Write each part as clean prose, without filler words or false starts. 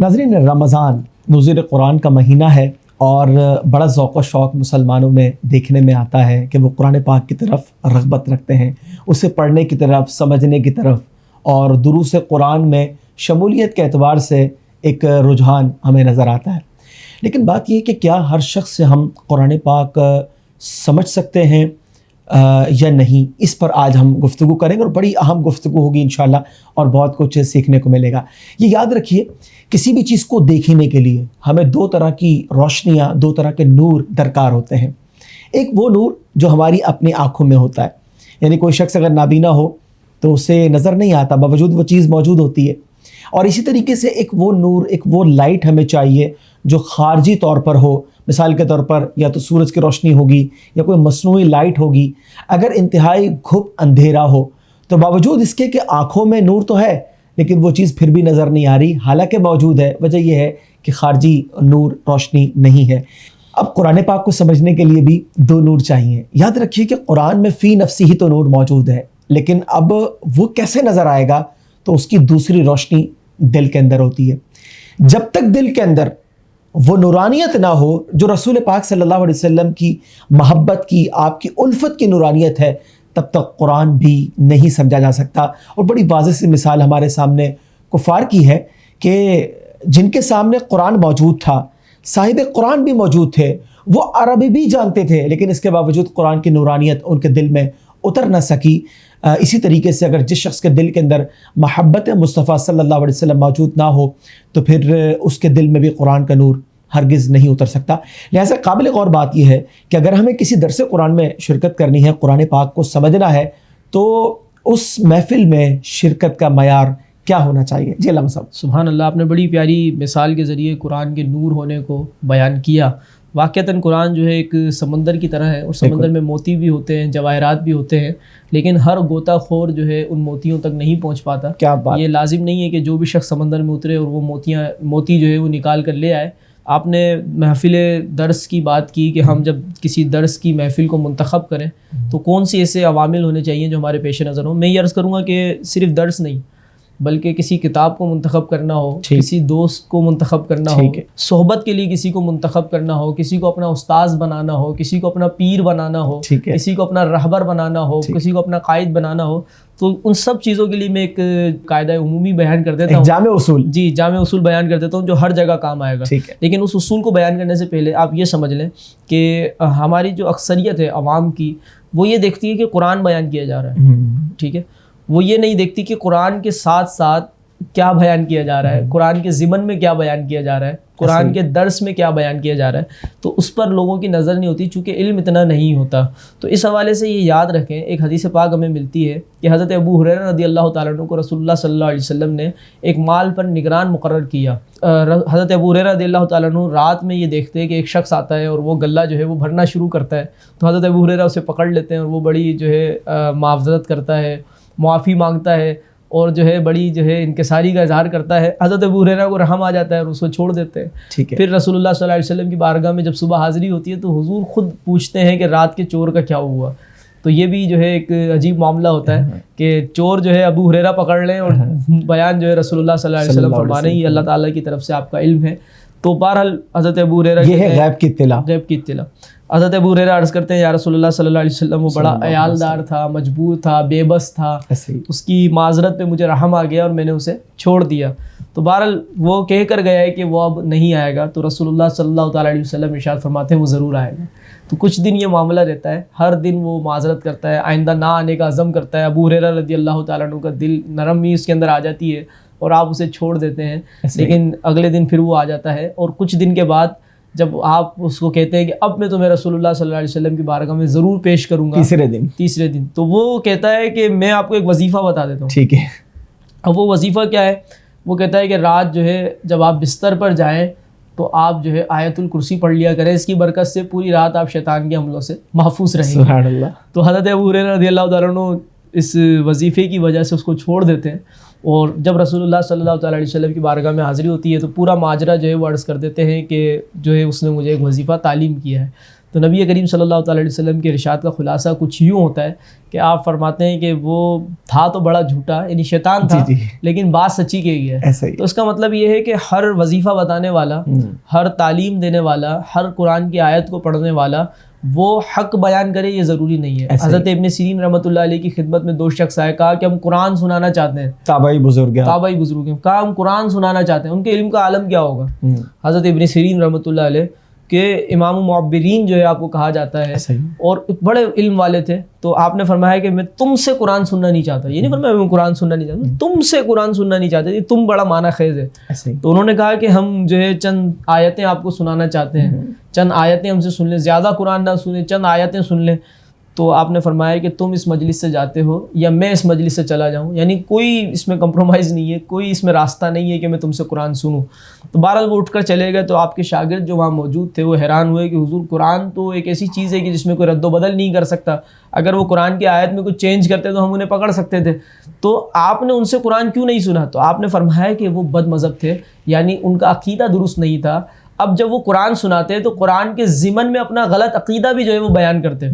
ناظرین، رمضان نزول قرآن کا مہینہ ہے اور بڑا ذوق و شوق مسلمانوں میں دیکھنے میں آتا ہے کہ وہ قرآن پاک کی طرف رغبت رکھتے ہیں، اسے پڑھنے کی طرف، سمجھنے کی طرف، اور دروس قرآن میں شمولیت کے اعتبار سے ایک رجحان ہمیں نظر آتا ہے۔ لیکن بات یہ ہے کہ کیا ہر شخص سے ہم قرآن پاک سمجھ سکتے ہیں یا نہیں؟ اس پر آج ہم گفتگو کریں گے اور بڑی اہم گفتگو ہوگی انشاءاللہ، اور بہت کچھ سیکھنے کو ملے گا۔ یہ یاد رکھیے، کسی بھی چیز کو دیکھنے کے لیے ہمیں دو طرح کی روشنیاں، دو طرح کے نور درکار ہوتے ہیں۔ ایک وہ نور جو ہماری اپنی آنکھوں میں ہوتا ہے، یعنی کوئی شخص اگر نابینا ہو تو اسے نظر نہیں آتا، باوجود وہ چیز موجود ہوتی ہے۔ اور اسی طریقے سے ایک وہ نور، ایک وہ لائٹ ہمیں چاہیے جو خارجی طور پر ہو، مثال کے طور پر یا تو سورج کی روشنی ہوگی یا کوئی مصنوعی لائٹ ہوگی۔ اگر انتہائی گھپ اندھیرا ہو تو باوجود اس کے کہ آنکھوں میں نور تو ہے لیکن وہ چیز پھر بھی نظر نہیں آ رہی، حالانکہ موجود ہے۔ وجہ یہ ہے کہ خارجی نور، روشنی نہیں ہے۔ اب قرآن پاک کو سمجھنے کے لیے بھی دو نور چاہیے۔ یاد رکھیے کہ قرآن میں فی نفسی ہی تو نور موجود ہے، لیکن اب وہ کیسے نظر آئے گا؟ تو اس کی دوسری روشنی دل کے اندر ہوتی ہے۔ جب تک دل کے اندر وہ نورانیت نہ ہو جو رسول پاک صلی اللہ علیہ وسلم کی محبت کی، آپ کی الفت کی نورانیت ہے، تب تک قرآن بھی نہیں سمجھا جا سکتا۔ اور بڑی واضح سی مثال ہمارے سامنے کفار کی ہے کہ جن کے سامنے قرآن موجود تھا، صاحب قرآن بھی موجود تھے، وہ عربی بھی جانتے تھے، لیکن اس کے باوجود قرآن کی نورانیت ان کے دل میں اتر نہ سکی۔ اسی طریقے سے اگر جس شخص کے دل کے اندر محبت مصطفیٰ صلی اللہ علیہ وسلم موجود نہ ہو تو پھر اس کے دل میں بھی قرآن کا نور ہرگز نہیں اتر سکتا۔ لہٰذا قابل غور بات یہ ہے کہ اگر ہمیں کسی درس قرآن میں شرکت کرنی ہے، قرآن پاک کو سمجھنا ہے، تو اس محفل میں شرکت کا معیار کیا ہونا چاہیے؟ جی علامہ صاحب۔ سبحان اللہ، آپ نے بڑی پیاری مثال کے ذریعے قرآن کے نور ہونے کو بیان کیا۔ واقعتاً قرآن جو ہے ایک سمندر کی طرح ہے، اور سمندر میں موتی بھی ہوتے ہیں، جواہرات بھی ہوتے ہیں، لیکن ہر غوطہ خور جو ہے ان موتیوں تک نہیں پہنچ پاتا۔ کیا بات! یہ لازم نہیں ہے کہ جو بھی شخص سمندر میں اترے اور وہ موتی جو ہے وہ نکال کر لے آئے۔ آپ نے محفل درس کی بات کی کہ ہم جب کسی درس کی محفل کو منتخب کریں تو کون سی ایسے عوامل ہونے چاہیے جو ہمارے پیش نظر ہوں۔ میں یہ عرض کروں گا کہ صرف درس نہیں، بلکہ کسی کتاب کو منتخب کرنا ہو، کسی دوست کو منتخب کرنا ہو، صحبت کے لیے کسی کو منتخب کرنا ہو، کسی کو اپنا استاذ بنانا ہو، کسی کو اپنا پیر بنانا ہو، کسی کو اپنا رہبر بنانا ہو، کسی کو اپنا قائد بنانا ہو، تو ان سب چیزوں کے لیے میں ایک قاعدہ عمومی بیان کر دیتا ہوں، جامع اصول۔ جی، جامع اصول بیان کر دیتا ہوں جو ہر جگہ کام آئے گا۔ لیکن اس اصول کو بیان کرنے سے پہلے آپ یہ سمجھ لیں کہ ہماری جو اکثریت ہے عوام کی، وہ یہ دیکھتی ہے کہ قرآن بیان کیا جا رہا ہے، ٹھیک ہے، وہ یہ نہیں دیکھتی کہ قرآن کے ساتھ ساتھ کیا بیان کیا جا رہا ہے، قرآن کے ضمن میں کیا بیان کیا جا رہا ہے، قرآن کے درس میں کیا بیان کیا جا رہا ہے، تو اس پر لوگوں کی نظر نہیں ہوتی، چونکہ علم اتنا نہیں ہوتا۔ تو اس حوالے سے یہ یاد رکھیں، ایک حدیث پاک ہمیں ملتی ہے کہ حضرت ابو ہریرہ رضی اللہ تعالیٰ عنہ کو رسول اللہ صلی اللہ علیہ وسلم نے ایک مال پر نگران مقرر کیا۔ حضرت ابو ہریرہ رضی اللہ تعالیٰ عنہ رات میں یہ دیکھتے ہیں کہ ایک شخص آتا ہے اور وہ غلہ جو ہے وہ بھرنا شروع کرتا ہے، تو حضرت ابو ہریرہ اسے پکڑ لیتے ہیں اور وہ بڑی جو ہے معذرت کرتا ہے، معافی مانگتا ہے، اور جو ہے بڑی جو ہے انکساری کا اظہار کرتا ہے۔ حضرت ابو ہریرہ کو رحم آ جاتا ہے اور اس کو چھوڑ دیتے ہیں۔ پھر رسول اللہ صلی اللہ علیہ وسلم کی بارگاہ میں جب صبح حاضری ہوتی ہے تو حضور خود پوچھتے ہیں کہ رات کے چور کا کیا ہوا؟ تو یہ بھی جو ہے ایک عجیب معاملہ ہوتا ہے کہ چور جو ہے ابو ہریرہ پکڑ لیں، اور بیان جو ہے رسول اللہ صلی اللہ علیہ وسلم فرما رہے ہیں، یہ اللہ تعالیٰ کی طرف سے آپ کا علم ہے۔ تو بہرحال حضرت ابو ہریرہ یہ ہے غیب کی اطلاع، غیب کی اطلاع۔ حضرت ابو ہریرہ عرض کرتے ہیں، یا رسول اللہ صلی اللہ علیہ وسلم، وہ بڑا عیالدار تھا، مجبور تھا، بے بس تھا، اس کی معذرت پہ مجھے رحم آ گیا اور میں نے اسے چھوڑ دیا۔ تو بہرحال وہ کہہ کر گیا ہے کہ وہ اب نہیں آئے گا، تو رسول اللہ صلی اللہ تعالیٰ علیہ وسلم ارشاد فرماتے ہیں وہ ضرور آئے گا۔ تو کچھ دن یہ معاملہ رہتا ہے، ہر دن وہ معذرت کرتا ہے، آئندہ نہ آنے کا عزم کرتا ہے۔ ابو ہریرہ رضی اللہ تعالیٰ عنہ کا دل نرمی اس کے اندر آ جاتی ہے اور آپ اسے چھوڑ دیتے ہیں، لیکن اگلے دن پھر وہ آ جاتا ہے، اور کچھ دن کے بعد جب آپ اس کو کہتے ہیں کہ اب میں تمہیں رسول اللہ صلی اللہ علیہ وسلم کی بارگاہ میں ضرور پیش کروں گا، تیسرے دن تو وہ کہتا ہے کہ میں آپ کو ایک وظیفہ بتا دیتا ہوں، ٹھیک ہے۔ اب وہ وظیفہ کیا ہے؟ وہ کہتا ہے کہ رات جو ہے جب آپ بستر پر جائیں تو آپ جو ہے آیت الکرسی پڑھ لیا کریں، اس کی برکت سے پوری رات آپ شیطان کے حملوں سے محفوظ رہیں گے۔ سبحان اللہ۔ تو حضرت ابو ہریرہ رضی اللہ تعالیٰ عنہ اس وظیفے کی وجہ سے اس کو چھوڑ دیتے ہیں، اور جب رسول اللہ صلی اللہ تعالیٰ علیہ وسلم کی بارگاہ میں حاضری ہوتی ہے تو پورا ماجرا جو ہے وہ عرض کر دیتے ہیں کہ جو ہے اس نے مجھے ایک وظیفہ تعلیم کیا ہے۔ تو نبی کریم صلی اللہ تعالیٰ علیہ وسلم کے ارشاد کا خلاصہ کچھ یوں ہوتا ہے کہ آپ فرماتے ہیں کہ وہ تھا تو بڑا جھوٹا، یعنی شیطان تھا، لیکن بات سچی کہی ہے. تو اس کا مطلب یہ ہے کہ ہر وظیفہ بتانے والا، ہر تعلیم دینے والا، ہر قرآن کی آیت کو پڑھنے والا وہ حق بیان کرے یہ ضروری نہیں ہے. حضرت ابن سیرین رحمۃ اللہ علیہ کی خدمت میں 2 شخص آئے، کہا کہ ہم قرآن سنانا چاہتے ہیں. تابعی بزرگ ہیں، کہا ہم قرآن سنانا چاہتے ہیں. ان کے علم کا عالم کیا ہوگا؟ حضرت ابن سیرین رحمۃ اللہ علیہ کہ امام معبرین جو ہے آپ کو کہا جاتا ہے، اور بڑے علم والے تھے. تو آپ نے فرمایا کہ میں تم سے قرآن سننا نہیں چاہتا. یہ نہیں فرمایا میں قرآن سننا نہیں چاہتا، تم سے قرآن سننا نہیں چاہتے، یہ تم بڑا معنی خیز ہے. تو انہوں نے کہا کہ ہم جو ہے چند آیتیں آپ کو سنانا چاہتے ہیں، چند آیتیں ہم سے سن لیں، زیادہ قرآن نہ سنیں، چند آیتیں سن لیں. تو آپ نے فرمایا کہ تم اس مجلس سے جاتے ہو یا میں اس مجلس سے چلا جاؤں، یعنی کوئی اس میں کمپرومائز نہیں ہے، کوئی اس میں راستہ نہیں ہے کہ میں تم سے قرآن سنوں. تو بہرحال وہ اٹھ کر چلے گئے. تو آپ کے شاگرد جو وہاں موجود تھے وہ حیران ہوئے کہ حضور قرآن تو ایک ایسی چیز ہے کہ جس میں کوئی رد و بدل نہیں کر سکتا، اگر وہ قرآن کی آیت میں کچھ چینج کرتے تو ہم انہیں پکڑ سکتے تھے، تو آپ نے ان سے قرآن کیوں نہیں سنا؟ تو آپ نے فرمایا کہ وہ بد مذہب تھے، یعنی ان کا عقیدہ درست نہیں تھا. اب جب وہ قرآن سناتے تو قرآن کے ضمن میں اپنا غلط عقیدہ بھی جو ہے وہ بیان کرتے.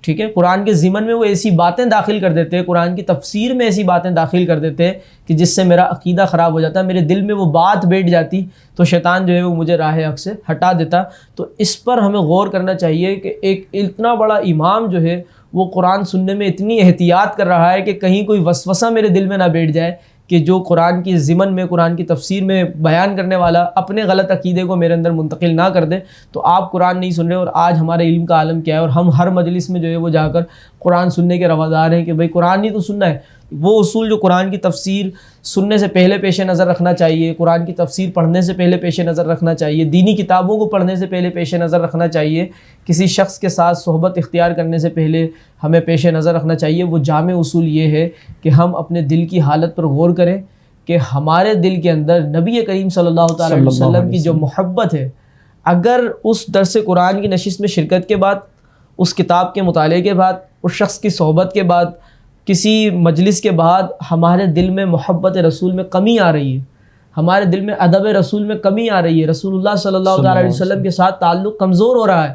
ٹھیک ہے، قرآن کے ضمن میں وہ ایسی باتیں داخل کر دیتے، قرآن کی تفسیر میں ایسی باتیں داخل کر دیتے کہ جس سے میرا عقیدہ خراب ہو جاتا، میرے دل میں وہ بات بیٹھ جاتی تو شیطان جو ہے وہ مجھے راہ حق سے ہٹا دیتا. تو اس پر ہمیں غور کرنا چاہیے کہ ایک اتنا بڑا امام جو ہے وہ قرآن سننے میں اتنی احتیاط کر رہا ہے کہ کہیں کوئی وسوسہ میرے دل میں نہ بیٹھ جائے کہ جو قرآن کی ضمن میں، قرآن کی تفسیر میں بیان کرنے والا اپنے غلط عقیدے کو میرے اندر منتقل نہ کر دے. تو آپ قرآن نہیں سن رہے، اور آج ہمارے علم کا عالم کیا ہے، اور ہم ہر مجلس میں جو ہے وہ جا کر قرآن سننے کے روادار ہیں کہ بھائی قرآن نہیں تو سننا ہے. وہ اصول جو قرآن کی تفسیر سننے سے پہلے پیش نظر رکھنا چاہیے، قرآن کی تفسیر پڑھنے سے پہلے پیش نظر رکھنا چاہیے، دینی کتابوں کو پڑھنے سے پہلے پیش نظر رکھنا چاہیے، کسی شخص کے ساتھ صحبت اختیار کرنے سے پہلے ہمیں پیش نظر رکھنا چاہیے. وہ جامع اصول یہ ہے کہ ہم اپنے دل کی حالت پر غور کریں کہ ہمارے دل کے اندر نبی کریم صلی اللہ تعالیٰ علیہ وسلم کی جو محبت ہے، اگر اس درس قرآن کی نشست میں شرکت کے بعد، اس کتاب کے مطالعے کے بعد، اس شخص کی صحبت کے بعد، کسی مجلس کے بعد ہمارے دل میں محبت رسول میں کمی آ رہی ہے، ہمارے دل میں ادب رسول میں کمی آ رہی ہے، رسول اللہ صلی اللہ تعالیٰ علیہ وسلم کے ساتھ تعلق کمزور ہو رہا ہے،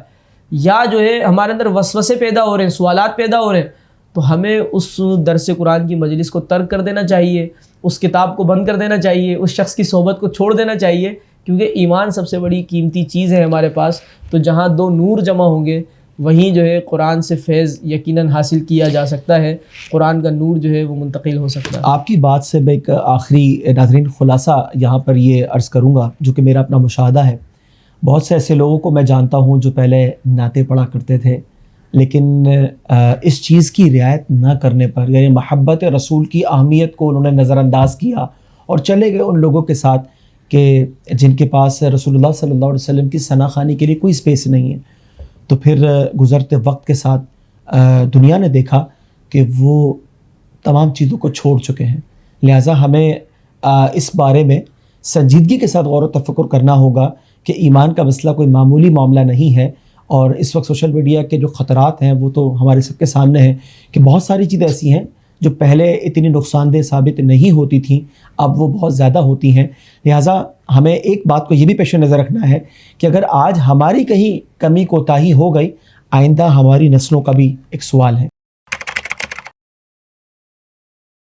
یا جو ہے ہمارے اندر وسوسے پیدا ہو رہے ہیں، سوالات پیدا ہو رہے ہیں، تو ہمیں اس درس قرآن کی مجلس کو ترک کر دینا چاہیے، اس کتاب کو بند کر دینا چاہیے، اس شخص کی صحبت کو چھوڑ دینا چاہیے. کیونکہ ایمان سب سے بڑی قیمتی چیز ہے ہمارے پاس. تو جہاں 2 نور جمع ہوں گے وہیں جو ہے قرآن سے فیض یقیناً حاصل کیا جا سکتا ہے، قرآن کا نور جو ہے وہ منتقل ہو سکتا ہے. آپ کی بات سے میں ایک آخری ناظرین خلاصہ یہاں پر یہ عرض کروں گا جو کہ میرا اپنا مشاہدہ ہے. بہت سے ایسے لوگوں کو میں جانتا ہوں جو پہلے نعتیں پڑھا کرتے تھے، لیکن اس چیز کی رعایت نہ کرنے پر، یعنی محبت رسول کی اہمیت کو انہوں نے نظر انداز کیا اور چلے گئے ان لوگوں کے ساتھ کہ جن کے پاس رسول اللہ صلی اللہ علیہ وسلم کی ثنا خوانی کے لیے کوئی اسپیس نہیں ہے. تو پھر گزرتے وقت کے ساتھ دنیا نے دیکھا کہ وہ تمام چیزوں کو چھوڑ چکے ہیں. لہٰذا ہمیں اس بارے میں سنجیدگی کے ساتھ غور و تفکر کرنا ہوگا کہ ایمان کا مسئلہ کوئی معمولی معاملہ نہیں ہے. اور اس وقت سوشل میڈیا کے جو خطرات ہیں وہ تو ہمارے سب کے سامنے ہیں کہ بہت ساری چیزیں ایسی ہیں جو پہلے اتنی نقصان دہ ثابت نہیں ہوتی تھیں، اب وہ بہت زیادہ ہوتی ہیں. لہٰذا ہمیں ایک بات کو یہ بھی پیش نظر رکھنا ہے کہ اگر آج ہماری کہیں کمی کوتاہی ہو گئی، آئندہ ہماری نسلوں کا بھی ایک سوال ہے.